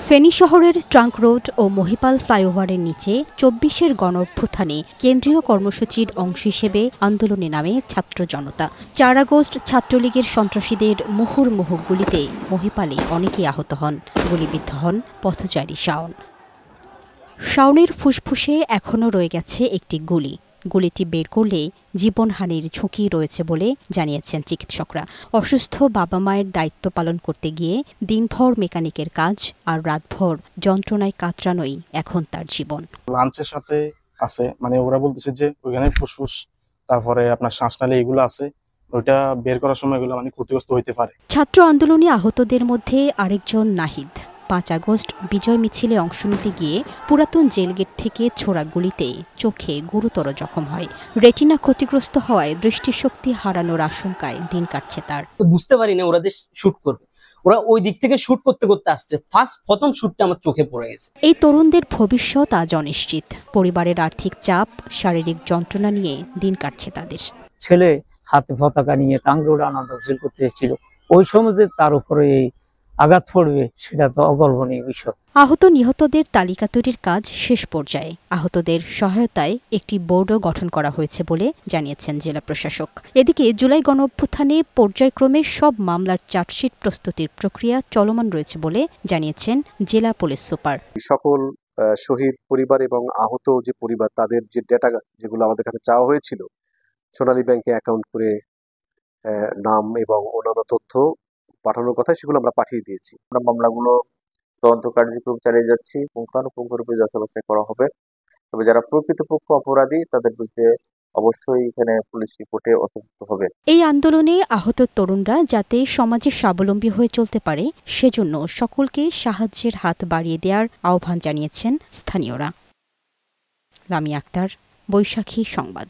ফেনী শহরের trunk road ও মহিপাল ফ্লাইওভারের নিচে ২৪-এর গণঅভ্যুত্থানে কেন্দ্রীয় কর্মসূচির অংশ হিসেবে আন্দোলনে নামে ছাত্র জনতা। ৪ আগস্ট ছাত্রলীগের সন্ত্রাসীদের মুহুর্মুহু গুলিতে মহিপালে অনেকেই আহত হন, গুলিবিদ্ধ হন পথচারী শাওন। শাওনের ফুসফুসে এখনও রয়ে গেছে একটি গুলি। গুলিটি বের করলে জীবনহানির ঝুঁকি রয়েছে বলে জানিয়েছেন চিকিৎসকরা। অসুস্থ বাবা মায়ের দায়িত্ব পালন করতে গিয়ে দিনভর মেকানিকের কাজ আর রাতভর যন্ত্রণায় কাতরানোই এখন তার জীবন। লাঞ্চের সাথে আছে, মানে ওরা বলতেছে যে ওইখানে ফুসফুস, তারপরে আপনার শ্বাসনালী এগুলো আছে, ওইটা বের করার সময় এগুলো মানে ক্ষতিগ্রস্ত হইতে পারে। ছাত্র আন্দোলনে আহতদের মধ্যে আরেকজন নাহিদ। ৫ আগস্ট বিজয় মিছিলে অংশ নিতে গিয়ে পুরাতন জেলগেট থেকে ছোড়া গুলিতে চোখে গুরুতর জখম হয়। রেটিনা ক্ষতিগ্রস্ত হওয়ায় দৃষ্টিশক্তি হারানোর আশঙ্কায় দিন কাটছে তার। বুঝতে পারি না ওরা যে শুট করবে, ওরা ওই দিক থেকে শুট করতে করতে আসছে, প্রথম শুটটা আমার চোখে পড়ে গেছে। এই তরুণদের ভবিষ্যৎ আজ অনিশ্চিত। পরিবারের আর্থিক চাপ, শারীরিক যন্ত্রণা নিয়ে দিন কাটছে তাদের। ছেলে হাতে পতাকা নিয়ে ট্রাঙ্ক রোড আনন্দ মিছিল করতে এসেছিল, ওই সময় তার উপরে এই আঘাত পড়বে সেটা তো অকল্পনীয় বিষয়। আহত নিহতদের তালিকা তৈরির কাজ শেষ পর্যায়ে। আহতদের সহায়তায় একটি বোর্ডও গঠন করা হয়েছে বলে জানিয়েছেন জেলা প্রশাসক। এদিকে জুলাই গণঅভ্যুত্থানে পর্যায়ক্রমে সব মামলার চার্জশিট প্রস্তুতির প্রক্রিয়া চলমান রয়েছে বলে জানিয়েছেন জেলা পুলিশ সুপার। সকল শহীদ পরিবার এবং আহত যে পরিবার, তাদের যে ডেটা যেগুলো আমাদের কাছে চাওয়া হয়েছিল, সোনালী ব্যাংকে অ্যাকাউন্ট করে নাম এবং অন্যান্য তথ্য পাঠানোর কথা, সেগুলো আমরা পাঠিয়ে দিয়েছি। আমরা মামলাগুলো তদন্ত কার্যক্রম চালিয়ে যাচ্ছি, পুঙ্খানুপুঙ্খরূপে যাচাই করা হবে। তবে যারা প্রকৃতপক্ষ অপরাধী তাদের বিরুদ্ধে অবশ্যই এখানে পুলিশ রিপোর্টে অন্তর্ভুক্ত হবে। এই আন্দোলনে আহত তরুণরা যাতে সমাজে স্বাবলম্বী হয়ে চলতে পারে সেজন্য সকলকে সাহায্যের হাত বাড়িয়ে দেওয়ার আহ্বান জানিয়েছেন স্থানীয়রা। লামিয়া আক্তার, বৈশাখী সংবাদ।